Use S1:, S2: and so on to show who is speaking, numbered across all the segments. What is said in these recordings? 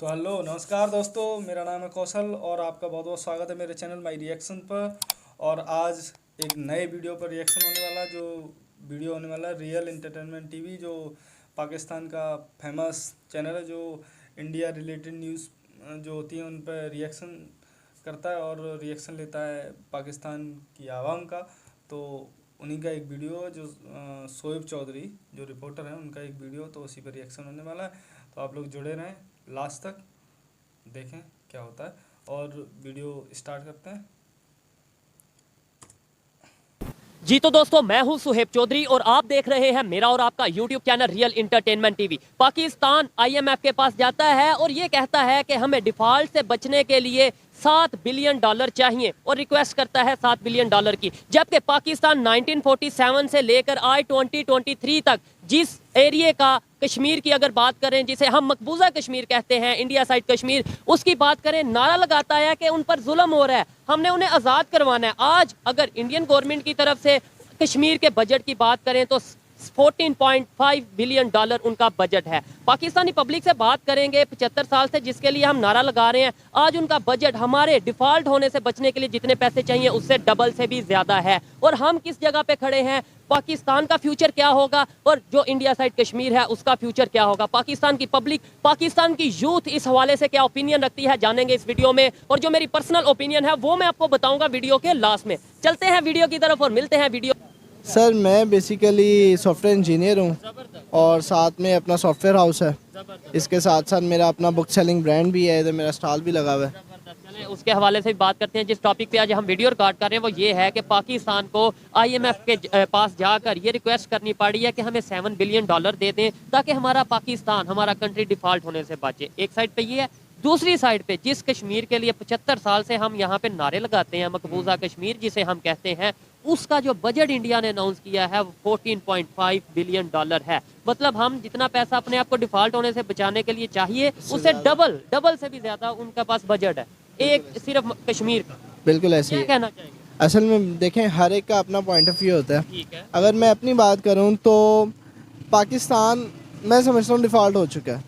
S1: तो हेलो नमस्कार दोस्तों, मेरा नाम है कौशल और आपका बहुत बहुत स्वागत है मेरे चैनल माई रिएक्शन पर। और आज एक नए वीडियो पर रिएक्शन होने वाला है। जो वीडियो होने वाला है रियल एंटरटेनमेंट टीवी, जो पाकिस्तान का फेमस चैनल है, जो इंडिया रिलेटेड न्यूज़ जो होती है उन पर रिएक्शन करता है और रिएक्शन लेता है पाकिस्तान की आवाम का। तो उन्हीं का एक वीडियो है जो शोएब चौधरी जो रिपोर्टर हैं उनका एक वीडियो, तो उसी पर रिएक्शन होने वाला है। तो आप लोग जुड़े रहें, लास्ट तक देखें क्या होता है और वीडियो स्टार्ट करते हैं।
S2: जी तो दोस्तों, मैं हूं सुहेब चौधरी और आप देख रहे हैं मेरा और आपका YouTube channel real entertainment TV. Pakistan IMF के पास जाता है और ये कहता है कि हमें डिफॉल्ट से बचने के लिए $7 बिलियन चाहिए और रिक्वेस्ट करता है $7 बिलियन की, जबकि पाकिस्तान 1947 से लेकर आज 2023 तक जिस एरिया का कश्मीर की अगर बात करें, जिसे हम मकबूजा कश्मीर कहते हैं, इंडिया साइड कश्मीर, उसकी बात करें, नारा लगाता है कि उन पर जुल्म हो रहा है, हमने उन्हें आज़ाद करवाना है। आज अगर इंडियन गवर्नमेंट की तरफ से कश्मीर के बजट की बात करें तो $14.5 बिलियन उनका बजट है। पाकिस्तानी पब्लिक से बात करेंगे 75 साल से जिसके लिए हम नारा लगा रहे हैं, आज उनका बजट हमारे डिफॉल्ट होने से बचने के लिए जितने पैसे चाहिए उससे डबल से भी ज्यादा है। और हम किस जगह पे खड़े हैं, पाकिस्तान का फ्यूचर क्या होगा और जो इंडिया साइड कश्मीर है उसका फ्यूचर क्या होगा, पाकिस्तान की पब्लिक, पाकिस्तान की यूथ इस हवाले से क्या ओपिनियन रखती है, जानेंगे इस वीडियो में। और जो मेरी पर्सनल ओपिनियन है वो मैं आपको बताऊंगा वीडियो के लास्ट में। चलते हैं वीडियो की तरफ और मिलते हैं वीडियो।
S3: सर मैं बेसिकली सॉफ्टवेयर इंजीनियर हूँ और साथ में अपना सॉफ्टवेयर हाउस है। इसके साथ साथ मेरा अपना बुक सेलिंग ब्रांड भी है, इधर मेरा स्टॉल भी लगा हुआ है।
S2: चलें उसके हवाले से भी बात करते हैं। जिस टॉपिक पे आज हम वीडियो रिकॉर्ड कर रहे हैं वो ये है कि पाकिस्तान को IMF के पास जाकर ये रिक्वेस्ट करनी पड़ी है कि हमें $7 बिलियन दे दें ताकि हमारा पाकिस्तान, हमारा कंट्री डिफॉल्ट होने से बचे। एक साइड पे ये है, दूसरी साइड पे जिस कश्मीर के लिए 75 साल से हम यहाँ पे नारे लगाते हैं, मकबूजा कश्मीर जिसे हम कहते हैं, उसका जो बजट इंडिया ने अनाउंस किया है वो $14.5 बिलियन है। मतलब हम जितना पैसा अपने आप को डिफॉल्ट होने से बचाने के लिए चाहिए उससे डबल से भी ज्यादा उनके पास बजट है, एक सिर्फ कश्मीर का।
S3: बिल्कुल ऐसे ही
S2: कहना चाहिए।
S3: असल में देखें, हर एक का अपना पॉइंट ऑफ व्यू होता है।
S2: ठीक है।
S3: अगर मैं अपनी बात करूं तो पाकिस्तान मैं समझता हूँ डिफ़ॉल्ट हो चुका है,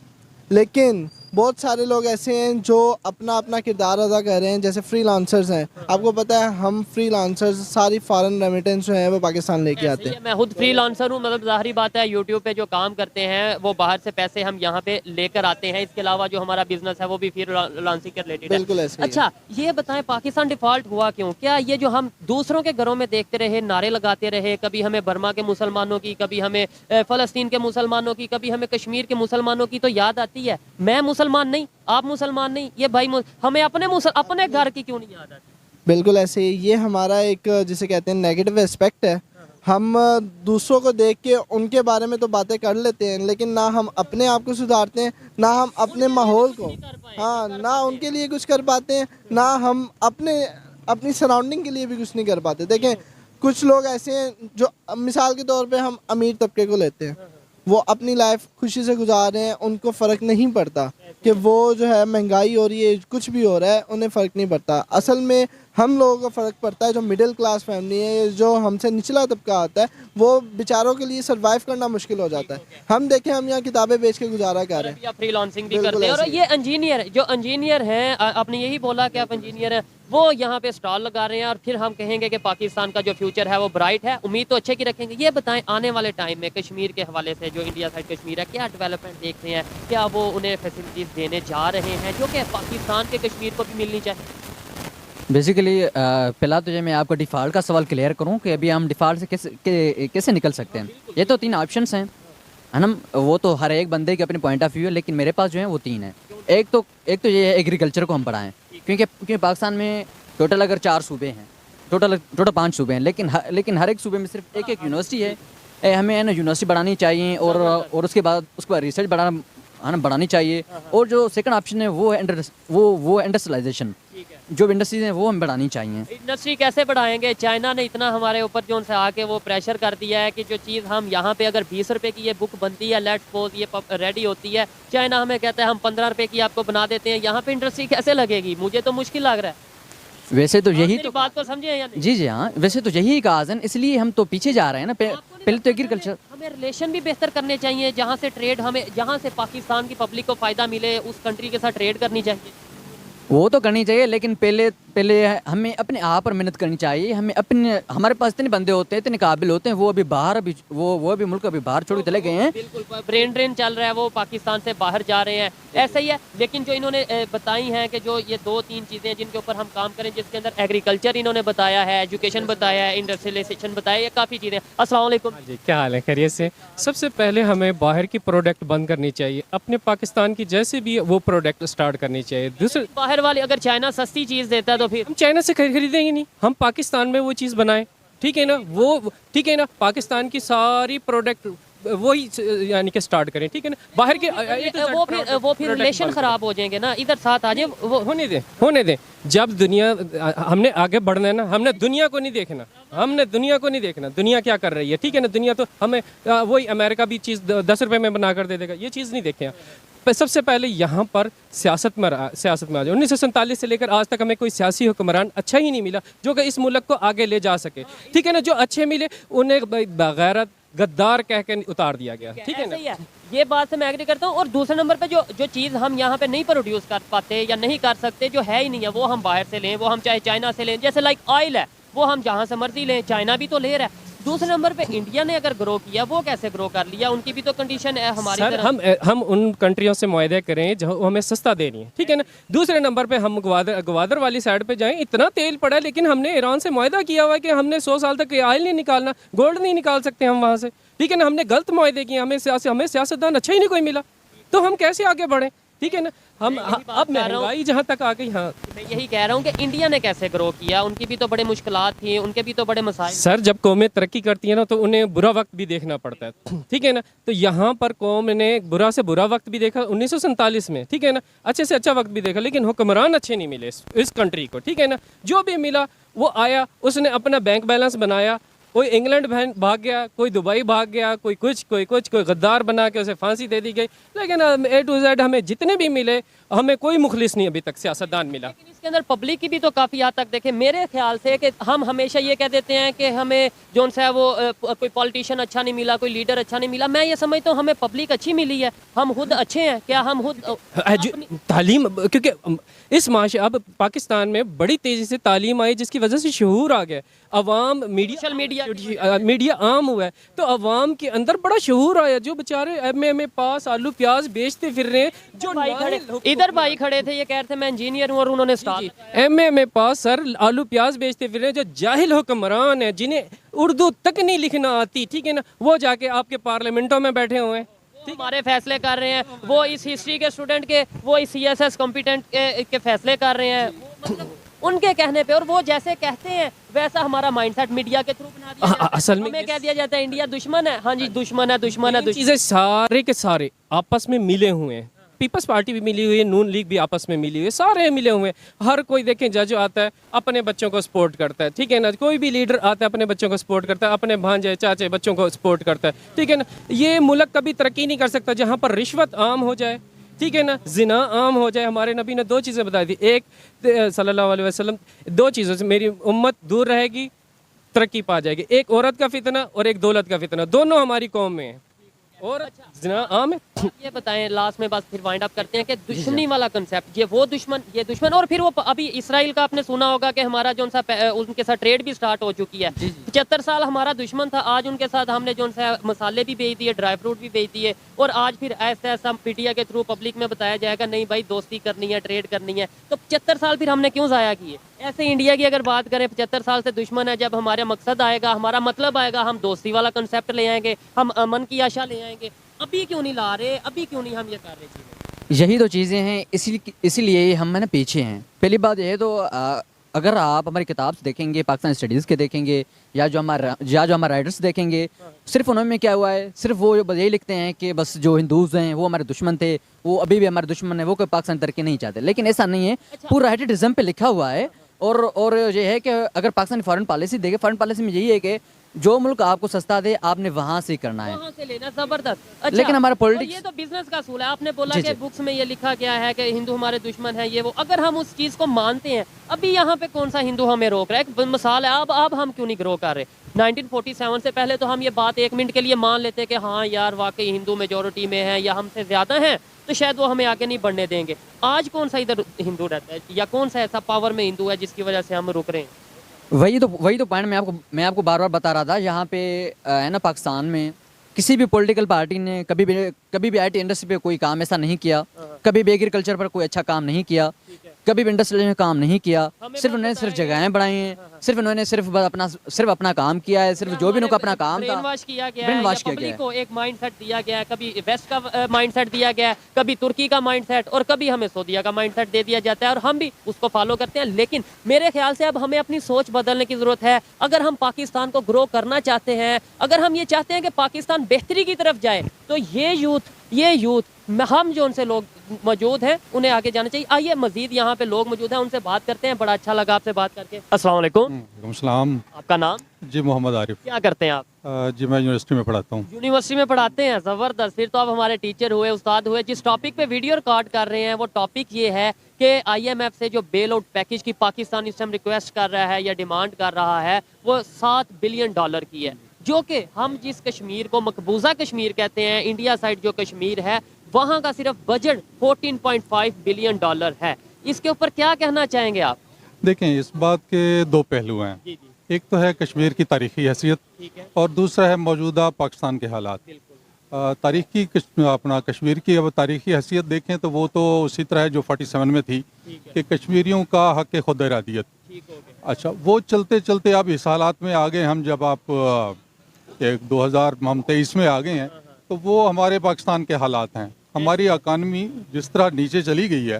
S3: लेकिन बहुत सारे लोग ऐसे हैं जो अपना अपना किरदार अदा कर रहे हैं। जैसे फ्रीलांसर्स हैं, आपको पता है हम फ्रीलांसर्स सारी फॉरेन रेमिटेंस जो है वो पाकिस्तान लेके आते हैं।
S2: मैं खुद फ्रीलांसर हूँ, मतलब जाहिर बात है यूट्यूब पे जो काम करते हैं वो बाहर से पैसे हम यहाँ पे लेकर आते हैं। इसके अलावा जो हमारा बिजनेस है वो भी फ्रीलांसिंग के रिलेटेड है।
S3: बिल्कुल ऐसे ही
S2: अच्छा, ये बताएं पाकिस्तान डिफॉल्ट हुआ क्यों? क्या ये जो हम दूसरों के घरों में देखते रहे, नारे लगाते रहे, कभी हमें बर्मा के मुसलमानों की, कभी हमें फलस्तीन के मुसलमानों की, कभी हमें कश्मीर के मुसलमानों की तो याद आती है। मैं मुसलमान नहीं, आप मुसलमान नहीं, ये भाई हमें अपने घर की क्यों नहीं याद आती?
S3: बिल्कुल ऐसे ही ये हमारा एक जिसे कहते हैं नेगेटिव एस्पेक्ट है। हम दूसरों को देख के उनके बारे में तो बातें कर लेते हैं, लेकिन ना हम अपने आप को सुधारते हैं, ना हम अपने माहौल को, हाँ, ना उनके लिए कुछ कर पाते हैं, ना हम अपनी सराउंडिंग के लिए भी कुछ नहीं कर पाते। देखें, कुछ लोग ऐसे हैं जो मिसाल के तौर पे हम अमीर तबके को लेते हैं, वो अपनी लाइफ खुशी से गुजार रहे हैं, उनको फ़र्क नहीं पड़ता कि वो जो है महंगाई हो रही है, कुछ भी हो रहा है, उन्हें फ़र्क नहीं पड़ता। असल में हम लोगों को फ़र्क पड़ता है, जो मिडिल क्लास फैमिली है, जो हमसे निचला तबका आता है, वो बेचारों के लिए सर्वाइव करना मुश्किल हो जाता है। हम देखें, हम यहाँ किताबें बेच के गुजारा कर रहे हैं,
S2: फ्रीलांसिंग भी करते हैं। और ये इंजीनियर, जो इंजीनियर हैं, आपने यही बोला कि आप इंजीनियर हैं, वो यहाँ पे स्टॉल लगा रहे हैं और फिर हम कहेंगे कि पाकिस्तान का जो फ्यूचर है वो ब्राइट है, उम्मीद तो अच्छे की रखेंगे। ये बताएं आने वाले टाइम में कश्मीर के हवाले से, जो इंडिया साइड कश्मीर है, क्या डेवलपमेंट देख रहे हैं, क्या वो उन्हें फैसिलिटीज देने जा रहे हैं जो कि पाकिस्तान के कश्मीर को भी मिलनी चाहिए?
S4: बेसिकली पहला तो जो मैं आपको डिफ़ॉल्ट का सवाल क्लियर करूं कि अभी हम डिफ़ॉल्ट से कैसे निकल सकते हैं। ये तो 3 ऑप्शंस हैं, है ना। वो तो हर एक बंदे के अपने पॉइंट ऑफ व्यू है, लेकिन मेरे पास जो है वो 3 है। एक तो ये है एग्रीकल्चर को हम बढ़ाएं, क्योंकि पाकिस्तान में टोटल अगर 4 सूबे हैं, टोटल 5 सूबे हैं, लेकिन हर एक सूबे में सिर्फ एक यूनिवर्सिटी है। हमें है ना यूनिवर्सिटी बढ़ानी चाहिए और उसके बाद रिसर्च बढ़ानी चाहिए। और जो सेकंड ऑप्शन है वो इंडस्ट्रियलाइजेशन, जो इंडस्ट्रीज हैं वो हम बढ़ानी चाहिए।
S2: इंडस्ट्री कैसे बढ़ाएंगे? चाइना ने इतना हमारे ऊपर जो उनसे आके वो प्रेशर कर दिया है कि जो चीज़ हम यहाँ पे अगर 20 रुपए की ये बुक बनती है, लेट्स सपोज ये रेडी होती है, चाइना हमें कहता है हम 15 रुपए की आपको बना देते हैं। यहाँ पे इंडस्ट्री कैसे लगेगी? मुझे तो मुश्किल लग रहा है।
S4: वैसे तो यही तो
S2: बात को समझे या नहीं?
S4: जी हाँ, वैसे तो यही काज है, इसलिए हम तो पीछे जा रहे हैं ना। पहले तो एग्रीकल्चर,
S2: हमें रिलेशन भी बेहतर करने चाहिए, जहाँ से ट्रेड हमें, जहाँ से पाकिस्तान की पब्लिक को फ़ायदा मिले उस कंट्री के साथ ट्रेड करनी चाहिए।
S4: वो तो करनी चाहिए, लेकिन पहले पहले हमें अपने आप पर मेहनत करनी चाहिए। हमें अपने, हमारे पास इतने बंदे होते हैं, इतने काबिल होते हैं, वो अभी बाहर, अभी वो अभी मुल्क अभी बाहर छोड़ के चले गए हैं।
S2: बिल्कुल ब्रेन ड्रेन चल रहा है, वो पाकिस्तान से बाहर जा रहे हैं, ऐसा ही है। लेकिन जो इन्होंने बताई हैं कि जो ये 2-3 चीज़ें हैं जिनके ऊपर हम काम करें, जिसके अंदर एग्रीकल्चर इन्होंने बताया है, एजुकेशन बताया है, इंडस्ट्रियलाइजेशन बताया, ये काफ़ी चीज़ें। अस्सलाम वालेकुम
S5: जी, क्या हाल है? खैरियत से? सबसे पहले हमें बाहर की प्रोडक्ट बंद करनी चाहिए, अपने पाकिस्तान की जैसे भी वो प्रोडक्ट स्टार्ट करनी चाहिए। दूसरे,
S2: बाहर वाले अगर चाइना सस्ती चीज़ देता है तो फिर
S5: हम चाइना से खरीदेंगे नहीं, हम पाकिस्तान में वो चीज़ बनाएं, ठीक है ना? वो ठीक है ना, पाकिस्तान की सारी प्रोडक्ट वही यानी कि स्टार्ट करें, ठीक है ना? बाहर के
S2: वो फिर रिलेशन ख़राब हो जाएंगे ना, इधर साथ आ जाए वो।
S5: होने दें। जब दुनिया, हमने आगे बढ़ना है ना, हमने दुनिया को नहीं देखना, हमने दुनिया को नहीं देखना, दुनिया क्या कर रही है, ठीक है ना? दुनिया तो हमें वही अमेरिका भी चीज़ 10 रुपए में बना कर दे देगा, ये चीज़ नहीं देखें। सबसे पहले यहाँ पर सियासत में आ जाए। 1947 से लेकर आज तक हमें कोई सियासी हुक्मरान अच्छा ही नहीं मिला जो कि इस मुल्क को आगे ले जा सके, ठीक है ना? जो अच्छे मिले उन्हें बगैरत गद्दार कह के उतार दिया गया, ठीक है ना?
S2: ऐसा ही है, ये बात से मैं एग्री करता हूँ। और दूसरे नंबर पे जो चीज़ हम यहाँ पे नहीं प्रोड्यूस कर पाते या नहीं कर सकते, जो है ही नहीं है, वो हम बाहर से लें, वो हम चाहे चाइना से लें। जैसे लाइक ऑयल है, वो हम जहाँ से मर्जी लें, चाइना भी तो ले रहा है। दूसरे नंबर पे इंडिया ने अगर ग्रो किया, वो कैसे ग्रो कर लिया? उनकी भी तो कंडीशन है हमारी
S5: सर,
S2: तरह।
S5: हम उन कंट्रियों से मुआहदे करें जहाँ हमें सस्ता दे रही है, ठीक है ना? दूसरे नंबर पे हम ग्वादर वाली साइड पे जाएं, इतना तेल पड़ा है, लेकिन हमने ईरान से मुआहदा किया हुआ है कि हमने 100 साल तक ऑयल नहीं निकालना, गोल्ड नहीं निकाल सकते हम वहाँ से, ठीक है ना? हमने गलत मुआहदे किए, हमें सियासतदान अच्छा ही नहीं कोई मिला, तो हम कैसे आगे बढ़े, ठीक है ना? हम अब महंगाई जहाँ तक आ गई, हाँ
S2: मैं यही कह रहा हूँ कि इंडिया ने कैसे ग्रो किया, उनकी भी तो बड़े मुश्किलात थी, उनके भी तो बड़े मसाइल।
S5: सर, जब कौमें तरक्की करती है ना तो उन्हें बुरा वक्त भी देखना पड़ता है, ठीक है ना? तो यहाँ पर कौम ने बुरा से बुरा वक्त भी देखा 1947 में, ठीक है ना? अच्छे से अच्छा वक्त भी देखा, लेकिन हुक्मरान अच्छे नहीं मिले इस कंट्री को, ठीक है ना? जो भी मिला वो आया, उसने अपना बैंक बैलेंस बनाया, कोई इंग्लैंड भाग गया, कोई दुबई भाग गया, कोई कुछ कोई गद्दार बना के उसे फांसी दे दी गई। लेकिन A to Z हमें जितने भी मिले, हमें कोई मुखलिस नहीं अभी तक सियासतदान मिला।
S2: लेकिन इसके अंदर पब्लिक की भी तो काफ़ी हद तक देखें, मेरे ख्याल से कि हम हमेशा ये कह देते हैं कि हमें जो सा है वो कोई पॉलिटिशियन अच्छा नहीं मिला, कोई लीडर अच्छा नहीं मिला। मैं ये समझता हूँ हमें पब्लिक अच्छी मिली है, हम खुद अच्छे हैं। क्या हम खुद
S5: तालीम, क्योंकि इस माशरे अब पाकिस्तान में बड़ी तेज़ी से तालीम आई, जिसकी वजह से शऊर आ गया, अवाम
S2: सोशल
S5: मीडिया आम हुआ है, तो अवाम के अंदर बड़ा शऊर आया। जो बेचारे एमए पास आलू प्याज बेचते फिर रहे हैं, जो
S2: इधर भाई खड़े थे, ये कह रहे थे मैं इंजीनियर हूँ, और उन्होंने स्टार
S5: एमए पास सर आलू प्याज बेचते फिर रहे हैं, जो जाहिल हुक्मरान है, जिन्हें उर्दू तक नहीं लिखना आती, ठीक है ना? वो जाके आपके पार्लियामेंटों में बैठे हुए हैं,
S2: हमारे फैसले कर रहे हैं। वो इस हिस्ट्री के स्टूडेंट के, वो इस CSS कॉम्पिटेंट के फैसले कर रहे हैं, मतलब उनके कहने पे, और वो जैसे कहते हैं वैसा हमारा माइंडसेट मीडिया के थ्रू बना दिया जाता है।
S5: असल में
S2: हमें कह दिया जाता है इंडिया दुश्मन है। हाँ जी, दुश्मन है, दुश्मन है, दुश्मन।
S5: चीज़ें सारे के सारे आपस में मिले हुए हैं। पीपल्स पार्टी भी मिली हुई है, नून लीग भी आपस में मिली हुई है, सारे मिले हुए हैं। हर कोई देखें, जज आता है अपने बच्चों को सपोर्ट करता है, ठीक है ना? कोई भी लीडर आता है अपने बच्चों को सपोर्ट करता है, अपने भांजे चाचे बच्चों को सपोर्ट करता है, ठीक है ना? ये मुल्क कभी तरक्की नहीं कर सकता जहाँ पर रिश्वत आम हो जाए, ठीक है ना? जिना आम हो जाए। हमारे नबी ने 2 चीज़ें बताई थी, एक सल्लल्लाहु अलैहि वसल्लम, 2 चीज़ों से मेरी उम्मत दूर रहेगी, तरक्की पा जाएगी। एक औरत का फितना और एक दौलत का फितना, दोनों हमारी कौम में है, और जिना आम है।
S2: ये बताएं लास्ट में, बस फिर वाइंड अप करते हैं कि दुश्मनी वाला कंसेप्ट, ये वो दुश्मन, ये दुश्मन। और फिर वो अभी इसराइल का आपने सुना होगा कि हमारा जो सा उनके साथ ट्रेड भी स्टार्ट हो चुकी है। 75 साल हमारा दुश्मन था, आज उनके साथ हमने जो सा मसाले भी बेच दिए, ड्राई फ्रूट भी बेच दिए, और आज फिर ऐसा मीडिया के थ्रू पब्लिक में बताया जाएगा नहीं भाई दोस्ती करनी है, ट्रेड करनी है। तो 75 साल फिर हमने क्यों ज़ाया किए? ऐसे इंडिया की अगर बात करें, 75 साल से दुश्मन है, जब हमारा मकसद आएगा, हमारा मतलब आएगा, हम दोस्ती वाला कंसेप्ट ले आएंगे, हम अमन की आशा ले आएंगे। अभी क्यों नहीं ला रहे, अभी क्यों नहीं हम ये कर रहे चीज़ें?
S4: यही तो चीज़ें हैं, इसीलिए हम ना पीछे हैं। पहली बात यह है, तो अगर आप हमारी किताब से देखेंगे, पाकिस्तान स्टडीज़ के देखेंगे, या जो हमारे राइटर्स देखेंगे, सिर्फ उन्होंने क्या हुआ है, सिर्फ वो यही लिखते हैं कि बस जो हिंदूज़ हैं वो हमारे दुश्मन थे, वो अभी भी हमारे दुश्मन है, वो कोई पाकिस्तान तरक्की नहीं चाहते। लेकिन ऐसा नहीं है, पूरा हेटेटिज्म पे लिखा हुआ है। और ये है कि अगर पाकिस्तान फॉरेन पॉलिसी देखे, फॉरेन पॉलिसी में यही है कि जो मुल्क आपको सस्ता दे आपने वहाँ से ही करना है।
S2: वहाँ से लेना, जबरदस्त। अच्छा,
S4: लेकिन हमारा
S2: और
S4: पॉलिटिक्स
S2: ये तो बिजनेस का असूल है। आपने बोला
S4: जी,
S2: कि
S4: जी।
S2: बुक्स में ये लिखा गया है कि हिंदू हमारे दुश्मन है, ये वो। अगर हम उस चीज़ को मानते हैं, अभी यहाँ पे कौन सा हिंदू हमें रोक रहा है? एक मिसाल है, अब हम क्यों नहीं ग्रो कर रहे? 1947 से पहले तो हम ये बात एक मिनट के लिए मान लेते कि हाँ यार वाकई हिंदू मेजोरिटी में है या हमसे ज़्यादा हैं, तो शायद वो हमें आगे नहीं बढ़ने देंगे। आज कौन सा इधर हिंदू रहता है या कौन सा ऐसा पावर में हिंदू है जिसकी वजह से हम रुक रहे हैं?
S4: वही तो पॉइंट मैं आपको बार बार बता रहा था। यहाँ पे है ना, पाकिस्तान में किसी भी पॉलिटिकल पार्टी ने कभी भी आईटी इंडस्ट्री पे कोई काम ऐसा नहीं किया, कभी भी एग्रीकल्चर पर कोई अच्छा काम नहीं किया, कभी भी इंडस्ट्रियल में काम नहीं किया। सिर्फ उन्होंने सिर्फ जगहें बढ़ाई हैं, सिर्फ उन्होंने सिर्फ अपना काम किया है, सिर्फ जो भी उनका अपना काम था
S2: ब्रेन वॉश किया गया है,
S4: ब्रेन
S2: या
S4: वॉश किया गया
S2: पब्लिक
S4: है।
S2: को एक माइंडसेट दिया गया है। कभी वेस्ट का माइंडसेट दिया गया है, कभी तुर्की का माइंडसेट, और कभी हमें सऊदीया का माइंडसेट दे दिया जाता है और हम भी उसको फॉलो करते हैं। लेकिन मेरे ख्याल से अब हमें अपनी सोच बदलने की जरूरत है। अगर हम पाकिस्तान को ग्रो करना चाहते हैं, अगर हम ये चाहते हैं कि पाकिस्तान बेहतरी की तरफ जाए, तो ये यूथ हम जो उनसे लोग मौजूद हैं उन्हें आगे जाना चाहिए। आइए मजीद यहाँ पे लोग मौजूद हैं, उनसे बात करते हैं। बड़ा अच्छा लगा आपसे बात करके। अस्सलाम वालेकुम।
S6: सलाम
S2: आपका नाम?
S6: जी, मोहम्मद आरिफ।
S2: क्या करते हैं आप?
S6: जी, मैं यूनिवर्सिटी में पढ़ाता हूँ।
S2: यूनिवर्सिटी में पढ़ाते हैं, ज़बरदस्त। फिर तो आप हमारे टीचर हुए, उस्ताद हुए। जिस टॉपिक पे वीडियो रिकॉर्ड कर रहे हैं वो टॉपिक ये है कि IMF से जो बेल आउट पैकेज की पाकिस्तान इस टाइम रिक्वेस्ट कर रहा है या डिमांड कर रहा है, वो $7 बिलियन की है, जो कि हम जिस कश्मीर को मकबूजा कश्मीर कहते हैं, इंडिया साइड जो कश्मीर है, वहाँ का सिर्फ बजट $14.5 बिलियन है। इसके ऊपर क्या कहना चाहेंगे आप?
S6: देखें, इस बात के दो पहलू हैं।
S2: जी जी,
S6: एक तो है कश्मीर की तारीखी हैसियत
S2: ठीक है,
S6: और दूसरा है मौजूदा पाकिस्तान के हालात।
S2: बिल्कुल।
S6: अपना कश्मीर की अब तारीखी हैसियत देखें तो वो तो उसी तरह है जो 47 में थी कि कश्मीरियों का हक खुद इरादियत।
S2: ठीक हो गया।
S6: अच्छा, वो चलते चलते अब इस हालात में आ गए हम, जब आप 2023 में आ गए हैं, तो वो हमारे पाकिस्तान के हालात हैं। हमारी इकानमी जिस तरह नीचे चली गई है,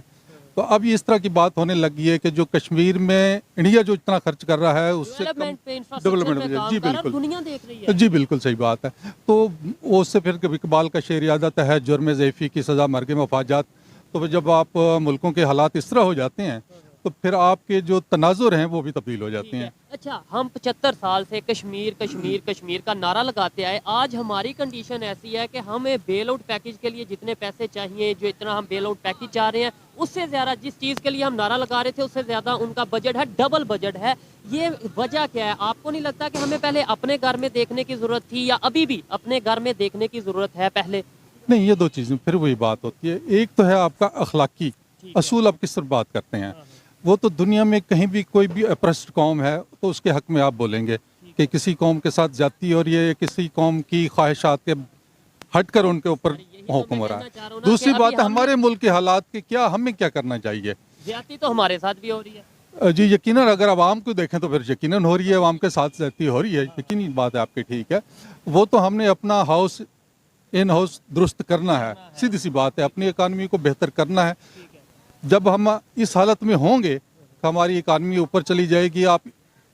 S6: तो अब इस तरह की बात होने लगी है कि जो कश्मीर में इंडिया जो इतना खर्च कर रहा है उससे
S2: डेवलपमेंट पे, इंफ्रास्ट्रक्चर
S6: डेवलपमेंट
S2: पे काम
S6: जी
S2: कर रहा है,
S6: बिल्कुल,
S2: दुनिया देख रही है।
S6: जी बिल्कुल सही बात है। तो उससे फिर इकबाल का शेर याद आता है, जुर्म ज़ैफ़ी की सज़ा मर्ग मफाजात। तो जब आप मुल्कों के हालात इस तरह हो जाते हैं तो फिर आपके जो तनाजुर हैं वो भी तब्दील हो जाते हैं।
S2: अच्छा, हम 75 साल से कश्मीर कश्मीर कश्मीर का नारा लगाते आए। आज हमारी कंडीशन ऐसी है कि हमें बेल आउट पैकेज के लिए जितने पैसे चाहिए, जो इतना हम बेल आउट पैकेज चाह रहे हैं, उससे ज़्यादा जिस चीज़ के लिए हम नारा लगा रहे थे उससे ज़्यादा उनका बजट है, डबल बजट है। ये वजह क्या है? आपको नहीं लगता कि हमें पहले अपने घर में देखने की ज़रूरत थी, या अभी भी अपने घर में देखने की ज़रूरत है पहले?
S6: नहीं, ये दो चीज़ें फिर वही बात होती है। एक तो है आपका अखलाकी असूल, आप किस तरह बात करते हैं। वो तो दुनिया में कहीं भी कोई भी अप्रेस्ड कौम है तो उसके हक में आप बोलेंगे कि किसी कौम के साथ ज्यादती हो रही है, किसी कौम की ख्वाहिशात के हटकर उनके ऊपर हुक्म हो रहा है। दूसरी बात है हमारे मुल्क के हालात के क्या, हमें क्या करना चाहिए।
S2: ज्यादती तो हमारे साथ भी हो रही है।
S6: जी यकीनन, अगर आवाम को देखें तो फिर यकीनन हो रही है, आवाम के साथ ज्यादती हो रही है, यकीनी बात है आपकी, ठीक है। वो तो हमने अपना इन हाउस दुरुस्त करना है, सीधी सी बात है, अपनी इकानमी को बेहतर करना है। जब हम इस हालत में होंगे कि हमारी इकानमी ऊपर चली जाएगी, आप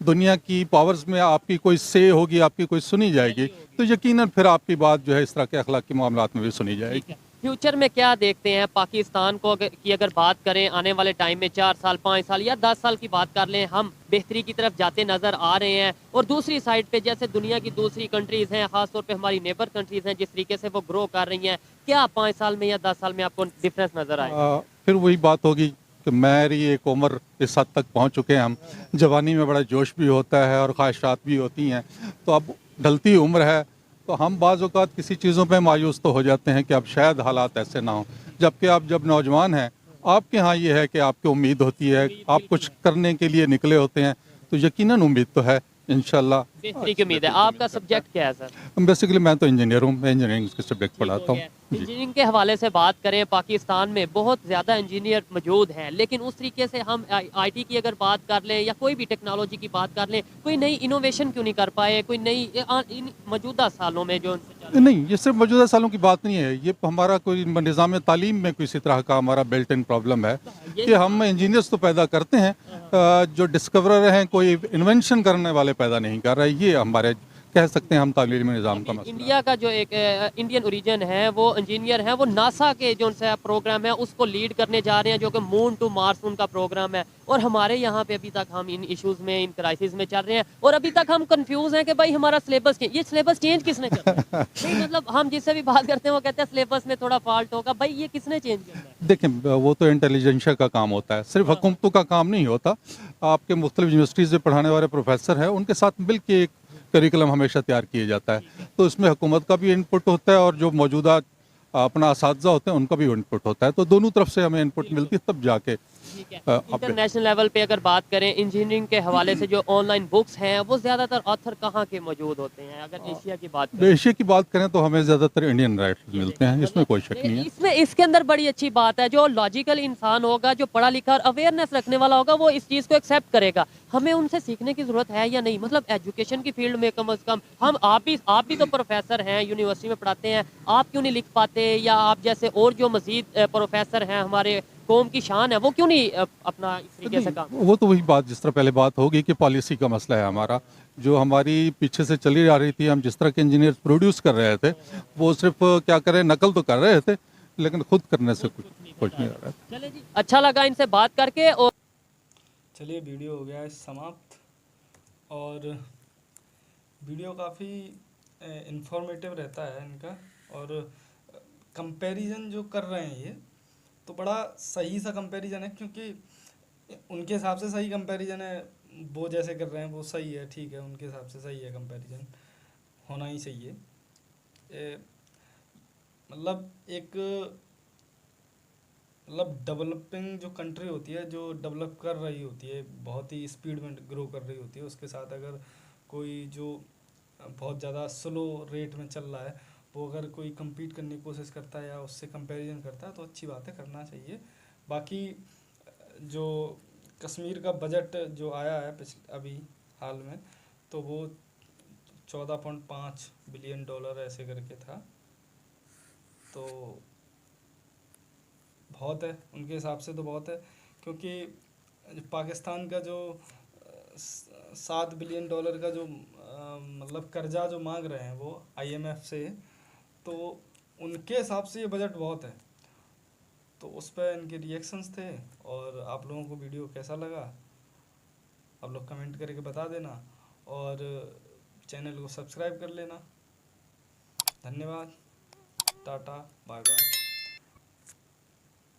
S6: दुनिया की पावर्स में आपकी कोई से होगी, आपकी कोई सुनी जाएगी, तो यकीनन फिर आपकी बात जो है इस तरह के अखलाकी मामलात में भी सुनी जाएगी।
S2: फ्यूचर में क्या देखते हैं पाकिस्तान को की अगर बात करें आने वाले टाइम में, 4 साल 5 साल या 10 साल की बात कर लें, हम बेहतरी की तरफ जाते नज़र आ रहे हैं? और दूसरी साइड पे जैसे दुनिया की दूसरी कंट्रीज़ हैं, ख़ासतौर पे हमारी नेबर कंट्रीज़ हैं, जिस तरीके से वो ग्रो कर रही हैं, क्या 5 साल में या 10 साल में आपको डिफरेंस नज़र आए?
S6: फिर वही बात होगी कि मेरी एक उम्र इस हद तक पहुंच चुके हैं हम, जवानी में बड़ा जोश भी होता है और ख्वाहिशात भी होती हैं, तो अब ढलती उम्र है, तो हम बाज़ औक़ात किसी चीज़ों पे मायूस तो हो जाते हैं कि अब शायद हालात ऐसे ना हों। जबकि आप जब नौजवान हैं, आपके यहाँ ये है कि आपकी उम्मीद होती है, आप कुछ करने के लिए निकले होते हैं, तो यकीनन उम्मीद तो है इंशाल्लाह
S2: बेहतरी की उम्मीद है। आपका सब्जेक्ट क्या है सर?
S6: बेसिकली मैं तो इंजीनियर हूँ, मैं इंजीनियरिंग के सब्जेक्ट पढ़ाता हूँ।
S2: इंजीनियरिंग के हवाले से बात करें, पाकिस्तान में बहुत ज़्यादा इंजीनियर मौजूद हैं, लेकिन उस तरीके से हम IT की अगर बात कर लें या कोई भी टेक्नोलॉजी की बात कर लें, कोई नई इनोवेशन क्यों नहीं कर पाए? कोई नई इन मौजूदा सालों में जो
S6: नहीं, ये सिर्फ मौजूदा सालों की बात नहीं है, ये हमारा कोई निज़ाम तालीम में किसी तरह का हमारा बिल्ट इन प्रॉब्लम है कि हम इंजीनियर्स तो पैदा करते हैं, जो डिस्कवरर हैं, कोई इन्वेंशन करने वाले पैदा नहीं कर रहे। ये हमारे कह सकते हैं हम तालीमी निज़ाम का मसला।
S2: इंडिया का जो एक इंडियन ओरिजिन है, वो इंजीनियर हैं, वो नासा के जो सा प्रोग्राम है उसको लीड करने जा रहे हैं, जो कि मून टू मार्स उनका प्रोग्राम है। और हमारे यहाँ पे अभी तक हम इन इश्यूज में, इन क्राइसिस में चल रहे हैं, और अभी तक हम कंफ्यूज हैं कि भाई हमारा सिलेबस, ये सिलेबस चेंज किसने करना है? नहीं, मतलब हम जिससे भी बात करते हैं वो कहते हैं सिलेबस में थोड़ा फॉल्ट होगा। भाई ये किसने चेंज करना है?
S6: देखें, वो तो इंटेलिजेंशिया का काम होता है, सिर्फ हुकूमतों का काम नहीं होता। आपके मुख्तलिफ यूनिवर्सिटीज़ में पढ़ाने वाले प्रोफेसर हैं, उनके साथ मिल के एक करिकुलम हमेशा तैयार किया जाता है। तो इसमें हुकूमत का भी इनपुट होता है और जो मौजूदा अपना असातिज़ा होते हैं उनका भी इनपुट होता है। तो दोनों तरफ से हमें इनपुट मिलती है, तब जाके
S2: इंटरनेशनल लेवल पे अगर बात करें इंजीनियरिंग के हवाले से, जो ऑनलाइन बुक्स हैं वो ज़्यादातर ऑथर कहाँ के मौजूद होते हैं? अगर एशिया की बात करें,
S6: एशिया की बात करें तो हमें ज़्यादातर इंडियन राइटर्स मिलते हैं, इसमें कोई शक नहीं है।
S2: इसमें इसके अंदर बड़ी अच्छी बात है, जो लॉजिकल इंसान होगा, जो पढ़ा लिखा और अवेयरनेस रखने वाला होगा, वो इस चीज़ को एक्सेप्ट करेगा। हमें उनसे सीखने की ज़रूरत है या नहीं? मतलब एजुकेशन की फील्ड में कम से कम हम, आप भी तो प्रोफेसर हैं, यूनिवर्सिटी में पढ़ाते हैं, आप क्यों नहीं लिख पाते? या आप जैसे और जो मजीद प्रोफेसर हैं, हमारे कौम की शान है, वो क्यों नहीं अपना इस तरीके से काम?
S6: वो तो वही बात, जिस तरह पहले बात होगी कि पॉलिसी का मसला है हमारा, जो हमारी पीछे से चली आ रही थी। हम जिस तरह के इंजीनियर प्रोड्यूस कर रहे थे, वो सिर्फ क्या करें, नकल तो कर रहे थे, लेकिन खुद करने से कुछ नहीं आ रहा है।
S2: चले जी, अच्छा लगा इनसे बात करके। और
S1: चलिए, वीडियो हो गया है समाप्त, और वीडियो काफ़ी इंफॉर्मेटिव रहता है इनका, और कंपैरिजन जो कर रहे हैं ये तो बड़ा सही सा कंपैरिजन है, क्योंकि उनके हिसाब से सही कंपैरिजन है। वो जैसे कर रहे हैं वो सही है, ठीक है, उनके हिसाब से सही है, कंपैरिजन होना ही चाहिए। मतलब एक, मतलब डेवलपिंग जो कंट्री होती है, जो डेवलप कर रही होती है, बहुत ही स्पीड में ग्रो कर रही होती है, उसके साथ अगर कोई जो बहुत ज़्यादा स्लो रेट में चल रहा है, वो अगर कोई compete करने की कोशिश करता है या उससे कंपैरिजन करता है, तो अच्छी बात है, करना चाहिए। बाकी जो कश्मीर का बजट जो आया है अभी हाल में, तो वो 14.5 बिलियन डॉलर ऐसे करके था। तो बहुत है, उनके हिसाब से तो बहुत है, क्योंकि पाकिस्तान का जो 7 बिलियन डॉलर का जो मतलब कर्जा जो मांग रहे हैं वो IMF से, तो उनके हिसाब से ये बजट बहुत है। तो उस पर इनके रिएक्शंस थे। और आप लोगों को वीडियो कैसा लगा, आप लोग कमेंट करके बता देना, और चैनल को सब्सक्राइब कर लेना। धन्यवाद, टाटा, बाय बाय।